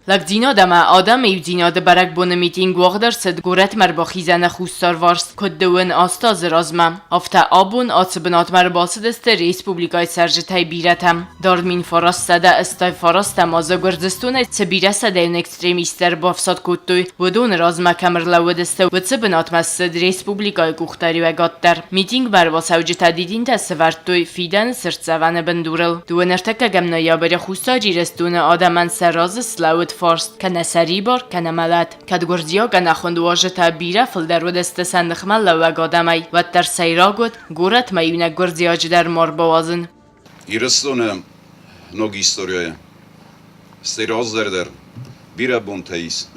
Lagzino dama adam evzino de barak bone meeting wagdar sed goret mar ba khizana khustar vars koddewen asta zrazma afta abun atsbenat mar basid است respublikay serjetay biratam darmin farastada estay farasta maza gurdistun tsbirasa de un extremister bafsad kuttoy vodon razma kamerlawed است وتسبنات مسد respublikay kuxtari ve gattar meeting bar basavjita didin tasvartoy fidan sirtsavan bendurel duenertaka gamna yabere khustari restuna adaman seraz slaud فارس که نسری بار که نملت که دگرزیا که نخوند واجه تا بیره فل در ودست سندخمل لوگ آدمی و در سیرا گود گورت میونه گرزیا جدر مار بوازن ایرستونه نوگ ایستوریای استیراز در بیره بونتاییست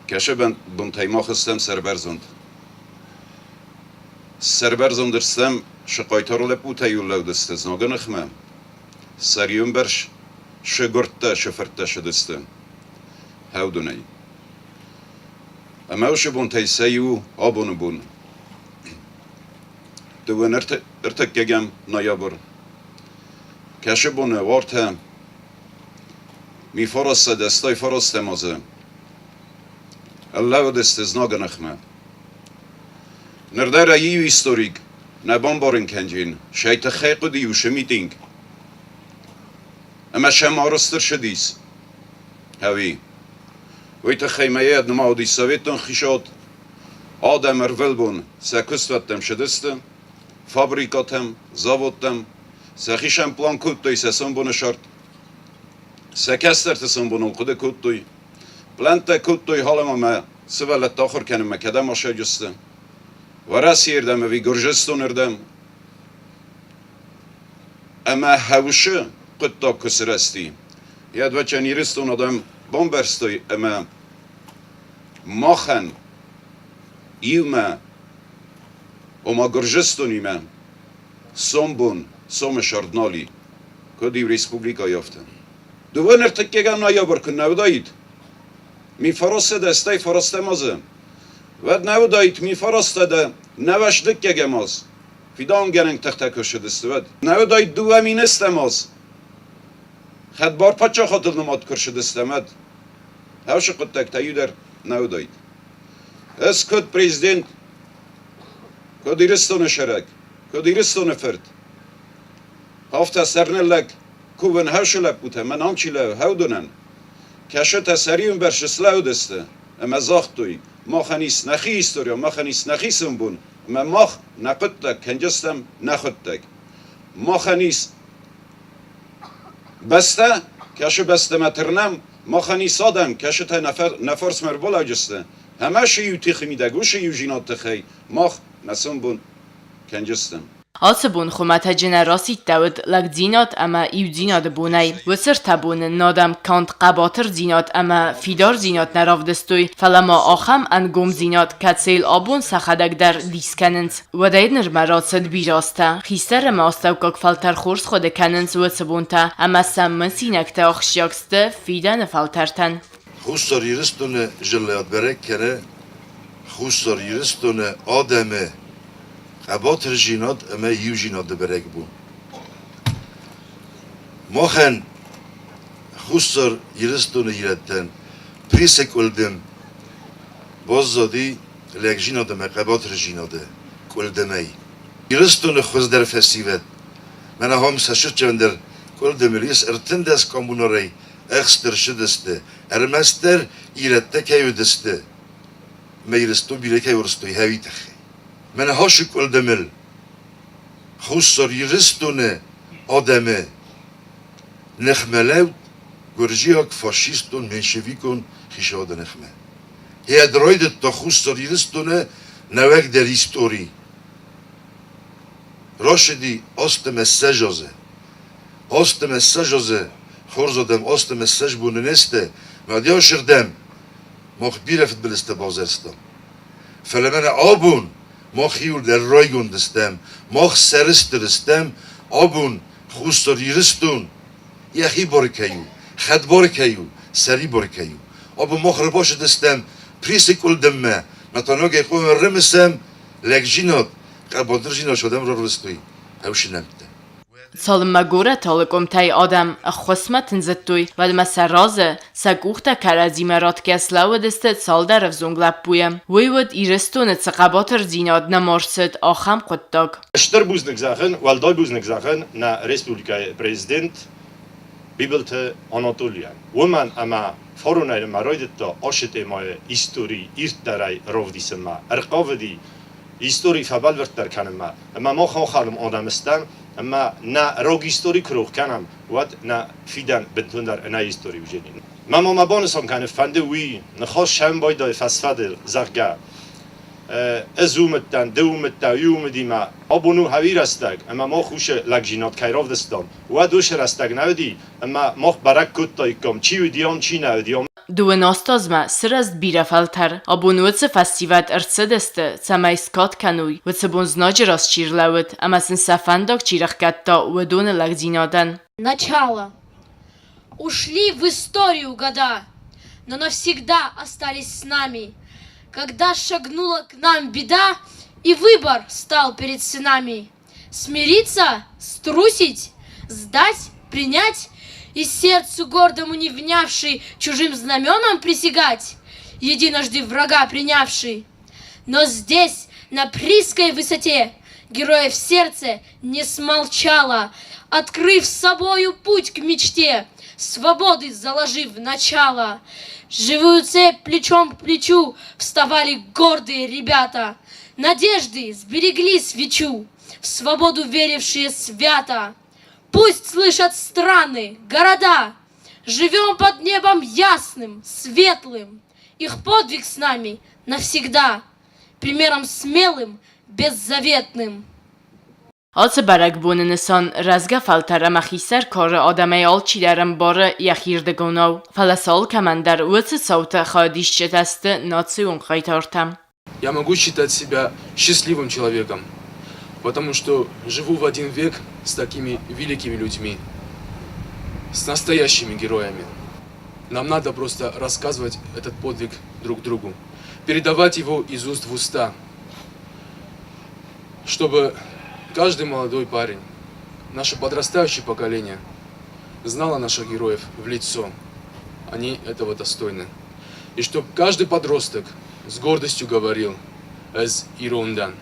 کشه بونتای ما خستم سربرزند درستم شقایتارو لپوتایو لو دسته زناگه نخمه سریون برش شگرته شفرته شدسته هاو دوني اما وش بون تيسيو ابون بون دوان ارتكجم نيابر كاشبون وارتا مي فرس دستاي فرس تمازه الله دست زناگ نخمه نردر ایو هیستوریک نبان بارن کنجین شایت خیق دیو شمیتینگ اما شمارستر شدیس هاوی ویت خیمه نما دی سویتون خیشاد آدم ارول بون سکستوتم شدسته فابریکاتم زاوتم سخیشم پلان کود توی سسون بون شرط سکستر تسون بون القده کود توی پلانت کود توی حالا ما سوالت تاخر کنم مکدم آشه جسته و راسی اردم وی گرجستون اردم اما هوشه قد تا کسرستی یاد وچه نیرستون آدم بامبرستوی اما ماخن ایوما اما گرجستونی من سومبون سوم شاردنالی که دیو ریسپوبلیکا یافتن دوان ارتکیگم نایا برکن نودایید می فراسته دستای فراسته مازه و نودایید می فراسته ده نوشدک یگم از فیدان گرنگ تختکو شدسته ود نودایید دو امین استم از خد بار پچه خاطر نماد کرشد استمد هاوش قد تکتایو در نودایید از کد پریزیدنت کد ایرستون شرک کد ایرستون فرد هافت سرنلک کوون هاوش لب بوده من همچی لو هاو دونن کشت سریون برشس لو دسته اما زاخت توی ما خنیس نخی ایستوریا ما خنیس نخی سنبون اما ماخ نقد تک کنجستم نخد تک ما خنیس بسته کشو بسته مترنم ما خنی سادم کشو تا نفرس مربولا جسته همه شیو تیخی میدگو شیو جینات تخی ماخ نسون بون کنجستم آسبون خمت جنراسی داود لگ زینات اما ایو زینات بونای و سر تبون نادم کانت قباتر زینات اما فیدار زینات نراف دستوی فلما آخم انگوم زینات کتسیل آبون سخدک در دیسکننس و داید نرمرات سد بیراسته خیستر ماستو کاک فلتر خورس خود کننس و سبونتا اما سمن سینکتا آخشیاکسته فیدن فلترتن خوستار یرستون جلیات برک کنه خوستار یرستون آدمه قباتر جینات اما یو جینات برک بون ماخن خوستار یرستون یرتن پریسک ولدم بازدادی لگ جینات اما قباتر جینات کلدمی یرستون خوز در فسیوت من هم سشت جندر کلدم ریس ارتن دست کاموناری اخستر شدسته ارمستر یرته که دسته میرستو بیره که ورستوی هوی تخی من هاشو کلدمل خوستار یرستونه آدمه نخملو گرجیاک فاشیستون منشویکون خیشاده نخمه هی ادرایدت تا خوستار یرستونه نوک در هیستوری راشدی آست مسجازه آست مسجازه خورزادم آست مسج بونه نسته مادیا شردم مخ بیرفت بلسته بازرستم فلمن آبون مخ خیول در رایگون دستم مخ سرست درستم آبون خوستار یرستون یخی بارکیو خد بارکیو سری بارکیو آبو مخ رباش دستم پریس کل دمه متاناگه قوم رمسم لگ جینات قبادر جینا شدم را رستوی هوش نمته Ցալմագորը թալկում թայ ադամ խոսմա թնզտույ վադմասա ռազը սակուխտա կարազի մերատկեսլավը դստը ցալդարով զունգլապույը վույվդ իրստունը ծղաբոտր զինոդ նամորսըտ ախամ қոттակ Shter buznik zagen, waldoi buznik zagen na Respublika prezident Bibelte Anatolian. Woman ama forunayre maroydetta aşete maye histori irtaray rovdisema. Erqavdi histori fabalverter kanema. Ama ma khalum adamstan ama na rog histori krog kanam wat na fidan betundar na histori ujenin. Mama mabonesam kan fande wi na khosh sham boyda fasfadel zarga. ازومتن دومتن یومدیما آبونو هوی رستگ اما ما خوش لگجینات کیراف دستان و دوش رستگ نودی اما ما برک کت تایکم چی ودیام چی نودیام Duen ostazma sırast birafaltar, abunuetse festivat artsedeste, samaiskat kanui, vetse bonznageras чирлавет, амасын сафандок чирахкатта уедуне лагдинадан. Начало. Ушли в историю года, но навсегда остались с нами. Когда шагнула к нам беда, и выбор стал перед сынами. Смириться, струсить, сдать, принять, и сердцу гордому не внявший чужим знаменам присягать, единожды врага принявший. Но здесь, на Прийской высоте, героев сердце не смолчало, открыв собою путь к мечте, свободы заложив начало. Живую цепь плечом к плечу вставали гордые ребята, надежды сберегли свечу, в свободу верившие свято. Пусть слышат страны, города, живем под небом ясным, светлым. Их подвиг с нами навсегда, примером смелым, беззаветным. Ացը բարակբուննսան ռազգաֆալտարը մախիսար կորը ադամայ ալչիդարım բարը яхирдэгонավ, фаласал командар уэцэ саута хадишчетасты национ хайтартам. Я могу считать себя счастливым человеком, потому что живу в один век с такими великими людьми, с настоящими героями. Нам надо просто рассказывать этот подвиг друг другу, передавать его из уст в уста, чтобы каждый молодой парень, наше подрастающее поколение, знало наших героев в лицо. Они этого достойны. И чтобы каждый подросток с гордостью говорил «Эз Ирондан».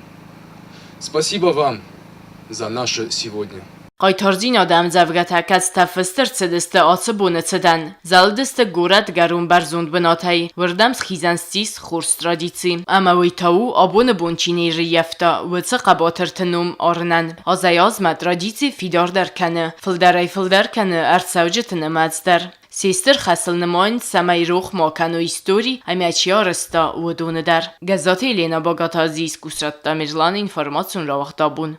Спасибо вам за наше сегодня. Qaytarzin adam zavgatakac tafıstır cediste atı bunıcıdan. Zaldiste gurat garun barzund binatay. Vırdam schizansis khurs tradici. Ama vitavu abun bunçini riyafta. Vıcı qabatır tınum arnan. Azayazma tradici fidar derkanı. Fıldaray kanı arsavcı tınımazdar. Sestir xasıl nımayın samay ruh makanu istori hamiyaçi arısta udunu der. Gazete Elena Bagataziz kusratta mirlan informasyon ravaqtabun.